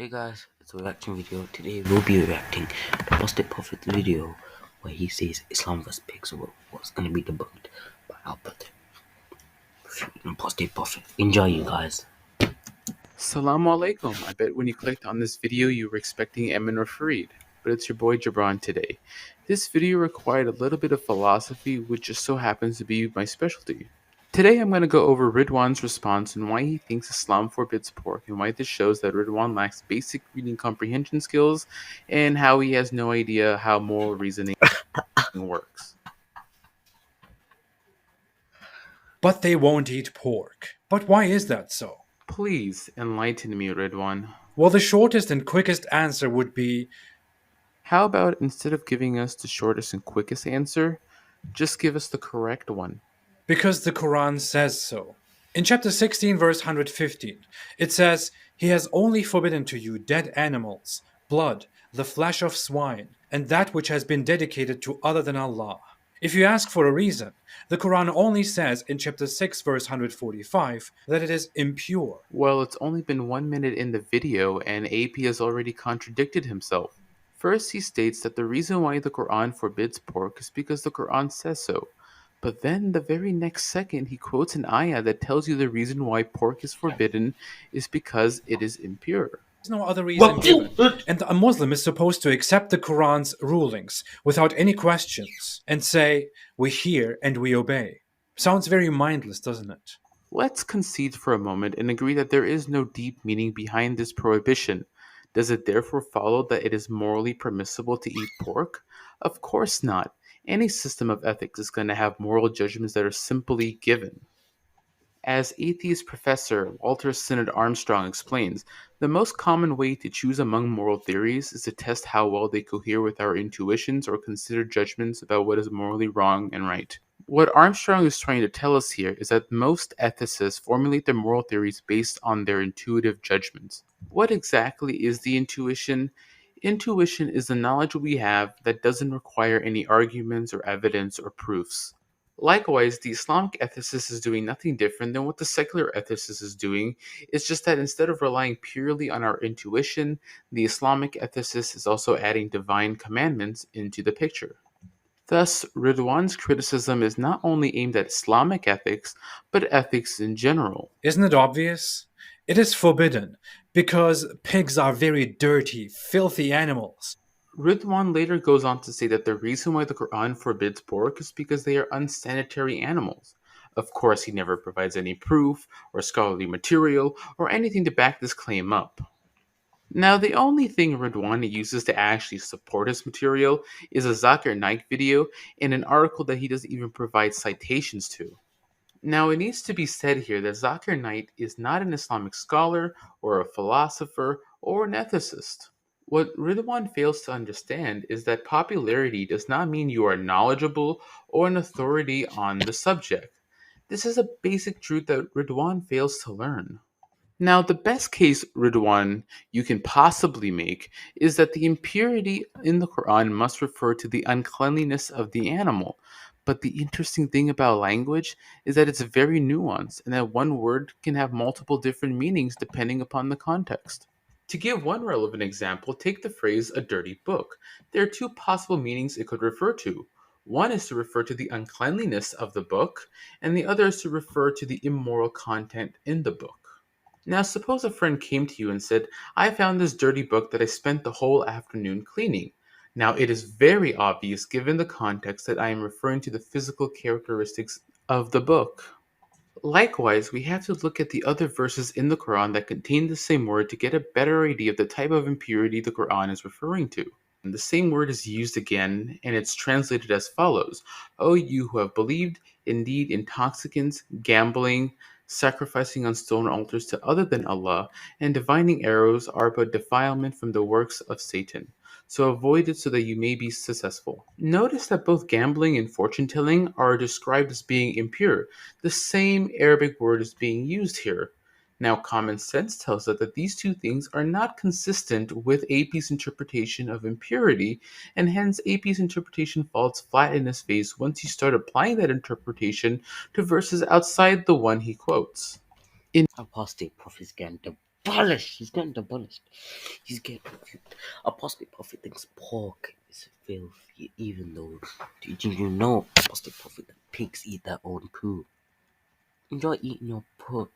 Hey guys, it's a reaction video. Today we'll be reacting to Apostate Prophet's video where he says Islam vs. pigs was going to be debunked by Apuss. Apostate Prophet. Enjoy, you guys. Assalamu alaikum. I bet when you clicked on this video you were expecting Emin or FARID, but it's your boy Jabran today. This video required a little bit of philosophy, which just so happens to be my specialty. Today I'm going to go over Ridwan's response and why he thinks Islam forbids pork, and why this shows that Ridwan lacks basic reading comprehension skills, and how he has no idea how moral reasoning works. But they won't eat pork. But why is that so? Please enlighten me, Ridwan. Well, the shortest and quickest answer would be, How about instead of giving us the shortest and quickest answer, just give us the correct one? because the Quran says so. In chapter 16, verse 115, it says, "He has only forbidden to you dead animals, blood, the flesh of swine, and that which has been dedicated to other than Allah." If you ask for a reason, the Quran only says in chapter 6, verse 145, that it is impure. Well, it's only been 1 minute in the video and AP has already contradicted himself. First, he states that the reason why the Quran forbids pork is because the Quran says so. But then, the very next second, he quotes an ayah that tells you the reason why pork is forbidden is because it is impure. There's no other reason given, and a Muslim is supposed to accept the Quran's rulings without any questions and say, "We hear and we obey." Sounds very mindless, doesn't it? Let's concede for a moment and agree that there is no deep meaning behind this prohibition. Does it therefore follow that it is morally permissible to eat pork? Of course not. Any system of ethics is going to have moral judgments that are simply given. As atheist professor Walter Synod Armstrong explains, the most common way to choose among moral theories is to test how well they cohere with our intuitions or consider judgments about what is morally wrong and right. What Armstrong is trying to tell us here is that most ethicists formulate their moral theories based on their intuitive judgments. What exactly is the intuition? Intuition is the knowledge we have that doesn't require any arguments or evidence or proofs. Likewise, the Islamic ethicist is doing nothing different than what the secular ethicist is doing. It's just that instead of relying purely on our intuition, the Islamic ethicist is also adding divine commandments into the picture. Thus, Ridwan's criticism is not only aimed at Islamic ethics, but ethics in general. Isn't it obvious? It is forbidden because pigs are very dirty, filthy animals. Ridwan later goes on to say that the reason why the Quran forbids pork is because they are unsanitary animals. Of course, he never provides any proof, or scholarly material, or anything to back this claim up. Now, the only thing Ridwan uses to actually support his material is a Zakir Naik video and an article that he doesn't even provide citations to. Now, it needs to be said here that Zakir Naik is not an Islamic scholar, or a philosopher, or an ethicist. What Ridwan fails to understand is that popularity does not mean you are knowledgeable or an authority on the subject. This is a basic truth that Ridwan fails to learn. Now, the best case, Ridwan, you can possibly make is that the impurity in the Quran must refer to the uncleanliness of the animal. But the interesting thing about language is that it's very nuanced and that one word can have multiple different meanings depending upon the context. To give one relevant example, take the phrase a dirty book. There are two possible meanings it could refer to. One is to refer to the uncleanliness of the book, and the other is to refer to the immoral content in the book. Now, suppose a friend came to you and said, "I found this dirty book that I spent the whole afternoon cleaning." Now, it is very obvious given the context that I am referring to the physical characteristics of the book. Likewise, we have to look at the other verses in the Quran that contain the same word to get a better idea of the type of impurity the Quran is referring to. And the same word is used again, and it's translated as follows: "O you who have believed, indeed intoxicants, gambling, sacrificing on stone altars to other than Allah, and divining arrows are but defilement from the works of Satan. So avoid it so that you may be successful." Notice that both gambling and fortune telling are described as being impure. The same Arabic word is being used here. Now, common sense tells us that these two things are not consistent with AP's interpretation of impurity, and hence AP's interpretation falls flat in his face once you start applying that interpretation to verses outside the one he quotes. Apostate Prophet's getting abolished. He's getting abolished. He's getting refused. Apostate Prophet thinks pork is filthy, even though, did you know, Apostate Prophet, that pigs eat their own poo? Enjoy eating your pork.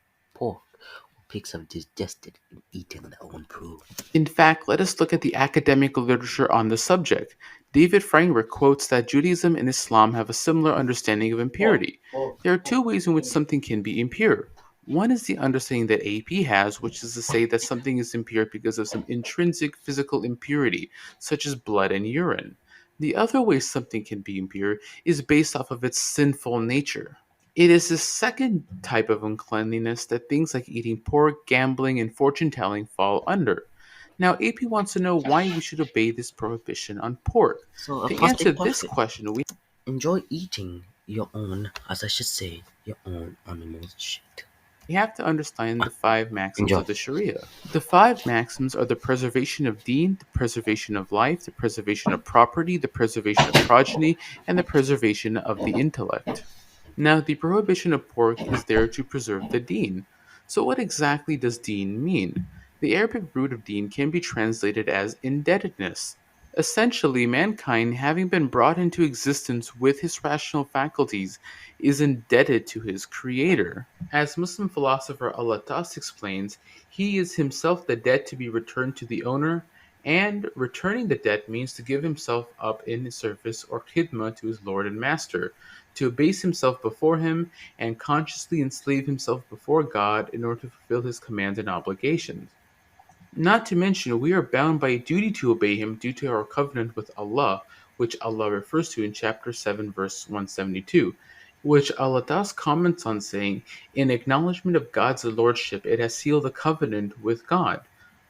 Pigs have digested and eaten their own poo. In fact, let us look at the academic literature on the subject. David Frankfurt quotes that Judaism and Islam have a similar understanding of impurity. There are two ways in which something can be impure. One is the understanding that AP has, which is to say that something is impure because of some intrinsic physical impurity, such as blood and urine. The other way something can be impure is based off of its sinful nature. It is the second type of uncleanliness that things like eating pork, gambling, and fortune telling fall under. Now, AP wants to know why we should obey this prohibition on pork. So, To answer Apostate this Prophet, question, we enjoy eating your own, as I should say, your own animal's shit. have to understand the five maxims Enjoy. of the Sharia. The five maxims are the preservation of deen, the preservation of life, the preservation of property, the preservation of progeny, and the preservation of the intellect. Now, the prohibition of pork is there to preserve the deen. So, what exactly does deen mean? The Arabic root of deen can be translated as indebtedness. Essentially, mankind, having been brought into existence with his rational faculties, is indebted to his creator. As Muslim philosopher Al-Attas explains, he is himself the debt to be returned to the owner, and returning the debt means to give himself up in service or khidmah to his lord and master, to abase himself before him, and consciously enslave himself before God in order to fulfill his commands and obligations. Not to mention, we are bound by a duty to obey him due to our covenant with Allah, which Allah refers to in chapter 7, verse 172, which Allah thus comments on saying, in acknowledgement of God's lordship, it has sealed a covenant with God.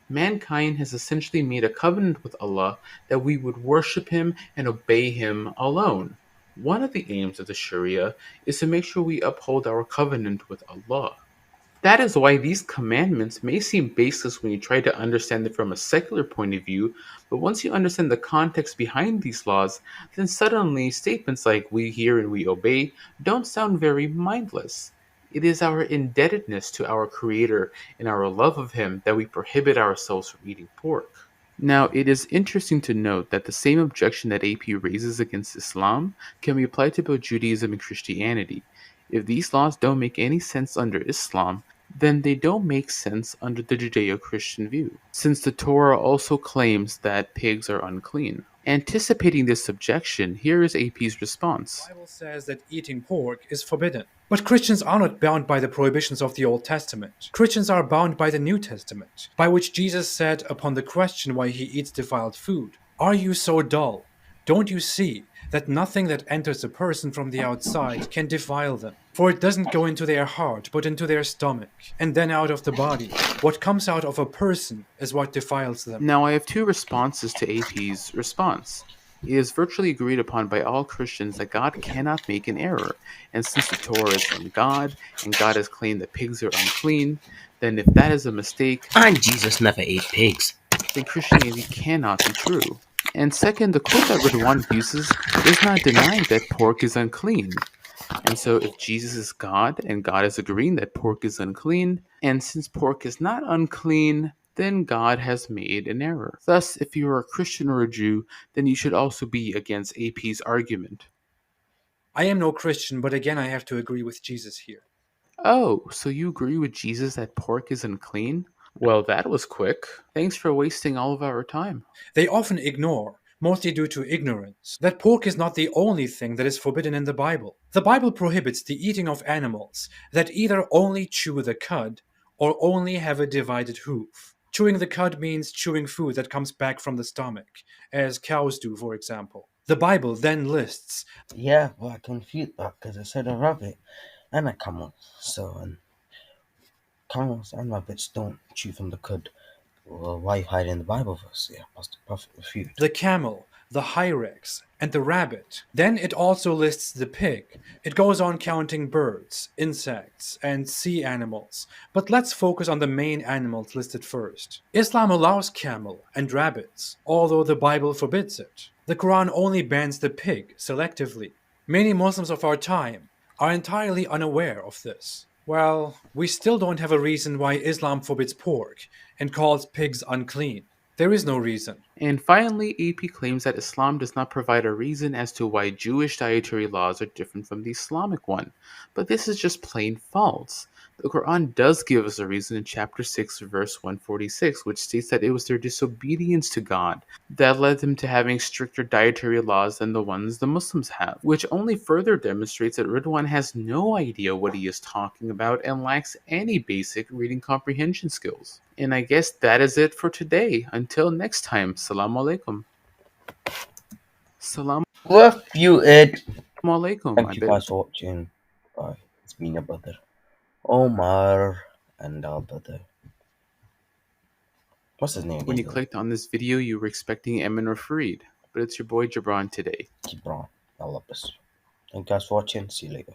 Mankind has essentially made a covenant with Allah that we would worship him and obey him alone. One of the aims of the Sharia is to make sure we uphold our covenant with Allah. That is why these commandments may seem baseless when you try to understand them from a secular point of view, but once you understand the context behind these laws, then suddenly statements like we hear and we obey don't sound very mindless. It is our indebtedness to our Creator and our love of Him that we prohibit ourselves from eating pork. Now, it is interesting to note that the same objection that AP raises against Islam can be applied to both Judaism and Christianity. If these laws don't make any sense under Islam, then they don't make sense under the Judeo-Christian view, since the Torah also claims that pigs are unclean. Anticipating this objection, here is AP's response. The Bible says that eating pork is forbidden. But Christians are not bound by the prohibitions of the Old Testament. Christians are bound by the New Testament, by which Jesus said upon the question why he eats defiled food, "Are you so dull? Don't you see that nothing that enters a person from the outside can defile them? For it doesn't go into their heart, but into their stomach, and then out of the body. What comes out of a person is what defiles them." Now, I have two responses to AP's response. It is virtually agreed upon by all Christians that God cannot make an error, and since the Torah is from God, and God has claimed that pigs are unclean, then if that is a mistake, And Jesus never ate pigs. then Christianity cannot be true. And second, the quote that Ridwan uses is not denying that pork is unclean. And so if Jesus is God, and God is agreeing that pork is unclean, and since pork is not unclean, then God has made an error. Thus, if you are a Christian or a Jew, then you should also be against AP's argument. I am no Christian, but again I have to agree with Jesus here. Oh, so you agree with Jesus that pork is unclean? Well, that was quick. Thanks for wasting all of our time. They often ignore, mostly due to ignorance, that pork is not the only thing that is forbidden in the Bible. The Bible prohibits the eating of animals that either only chew the cud or only have a divided hoof. Chewing the cud means chewing food that comes back from the stomach, as cows do, for example. The Bible then lists, Yeah, but I confused that because it said a rabbit and a camel. So, camels and rabbits don't chew from the cud. Well, why you hiding the Bible verse? Yeah, Pastor Prophet refute. the camel, the hyrax, and the rabbit. Then it also lists the pig. It goes on counting birds, insects, and sea animals. But let's focus on the main animals listed first. Islam allows camel and rabbits, although the Bible forbids it. The Quran only bans the pig selectively. Many Muslims of our time are entirely unaware of this. Well, we still don't have a reason why Islam forbids pork and calls pigs unclean. There is no reason. And finally, AP claims that Islam does not provide a reason as to why Jewish dietary laws are different from the Islamic one. But this is just plain false. The Quran does give us a reason in chapter 6, verse 146, which states that it was their disobedience to God that led them to having stricter dietary laws than the ones the Muslims have, which only further demonstrates that Ridwan has no idea what he is talking about and lacks any basic reading comprehension skills. And I guess that is it for today. Until next time, Salaam alaikum. Salaam Love you, Ed. alaikum. I Thank you bet guys for watching. Bye. It's been your brother Omar and our brother. What's his name when you again? clicked on this video, you were expecting Emin or Farid, but it's your boy Jabran today. Gibran. I love this. Thank you guys for watching. See you later.